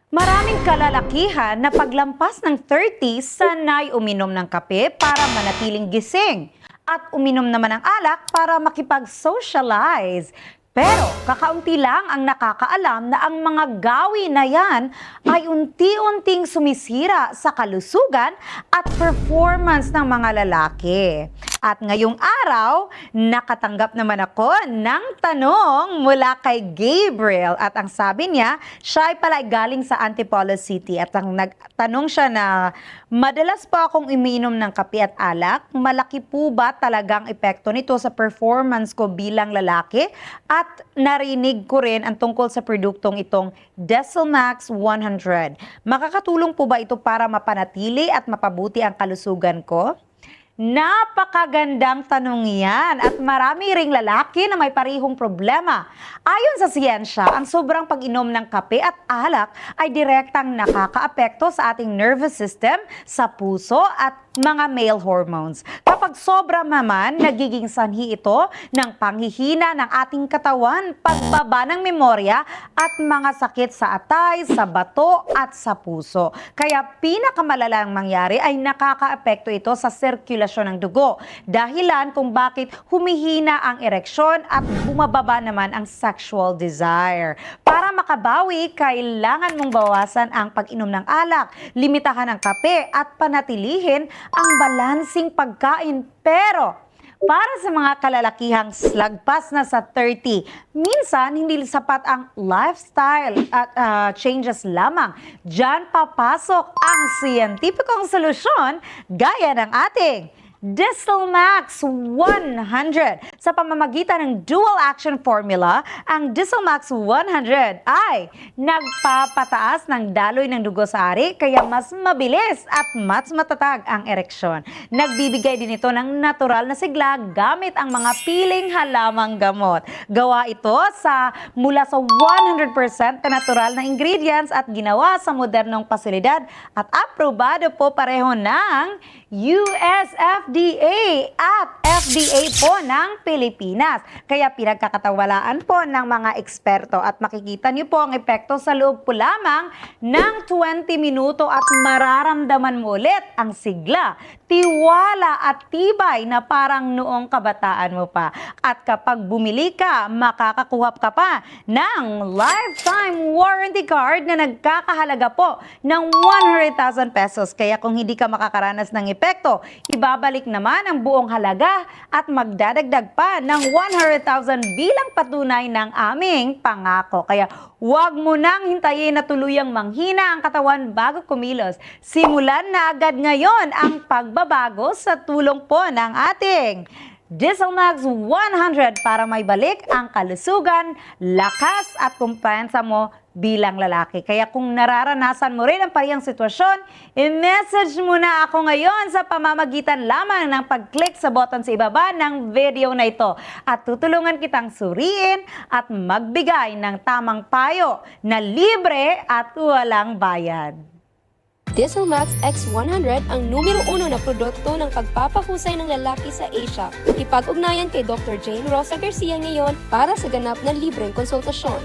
Maraming kalalakihan na paglampas ng 30, sanay uminom ng kape para manatiling gising at uminom naman ng alak para makipag-socialize. Pero kakaunti lang ang nakakaalam na ang mga gawi na yan ay unti-unting sumisira sa kalusugan at performance ng mga lalaki. At ngayong araw, nakatanggap naman ako ng tanong mula kay Gabriel. At ang sabi niya, siya ay pala galing sa Antipolo City. At ang nagtanong siya na, madalas po akong umiinom ng kape at alak. Malaki po ba talagang epekto nito sa performance ko bilang lalaki? At narinig ko rin ang tungkol sa produktong itong Desilmax 100. Makakatulong po ba ito para mapanatili at mapabuti ang kalusugan ko? Napakagandang tanong yan at marami ring lalaki na may parihong problema. Ayon sa siyensya, ang sobrang pag-inom ng kape at alak ay direktang nakakaapekto sa ating nervous system, sa puso at mga male hormones. Kapag sobra naman, nagiging sanhi ito ng panghihina ng ating katawan, pagbaba ng memorya at mga sakit sa atay, sa bato at sa puso. Kaya pinakamalalang mangyari ay nakakaapekto ito sa sirkulasyon ng dugo. Dahilan kung bakit humihina ang ereksyon at bumababa naman ang sexual desire. Para makabawi, kailangan mong bawasan ang pag-inom ng alak, limitahan ang kape at panatilihin ang balansing pagkain. Pero para sa mga kalalakihang lagpas na sa 30, minsan hindi sapat ang lifestyle at changes lamang. Diyan papasok ang siyentipikong solusyon gaya ng ating Desilmax 100. Sa pamamagitan ng dual action formula, ang Desilmax 100 ay nagpapataas ng daloy ng dugo sa ari kaya mas mabilis at mas matatag ang ereksyon. Nagbibigay din ito ng natural na sigla gamit ang mga piling halamang gamot. Gawa ito mula sa 100% na natural na ingredients at ginawa sa modernong pasilidad at aprobado po pareho ng US FDA at FDA po ng Pilipinas. Kaya pinagkakatawalaan po ng mga eksperto at makikita niyo po ang epekto sa loob po lamang ng 20 minuto at mararamdaman mo ulit ang sigla, tiwala at tibay na parang noong kabataan mo pa. At kapag bumili ka, makakakuha ka pa ng lifetime warranty card na nagkakahalaga po ng 100,000 pesos. Kaya kung hindi ka makakaranas ng epekto, ibabalik naman ang buong halaga at magdadagdag pa ng 100,000 bilang patunay ng aming pangako. Kaya huwag mo nang hintayin na tuluyang manghina ang katawan bago kumilos. Simulan na agad ngayon ang pagbabago sa tulong po ng ating Desilmax 100 para may balik ang kalusugan, lakas at kumpiyansa mo bilang lalaki. Kaya kung nararanasan mo rin ang parehong sitwasyon, i-message mo na ako ngayon sa pamamagitan lamang ng pag-click sa button sa ibaba ng video na ito. At tutulungan kitang suriin at magbigay ng tamang payo na libre at walang bayad. Desilmax X100 ang numero 1 na produkto ng pagpapahusay ng lalaki sa Asia. Ipag-ugnayan kay Dr. Jane Rosa Garcia ngayon para sa ganap na libreng konsultasyon.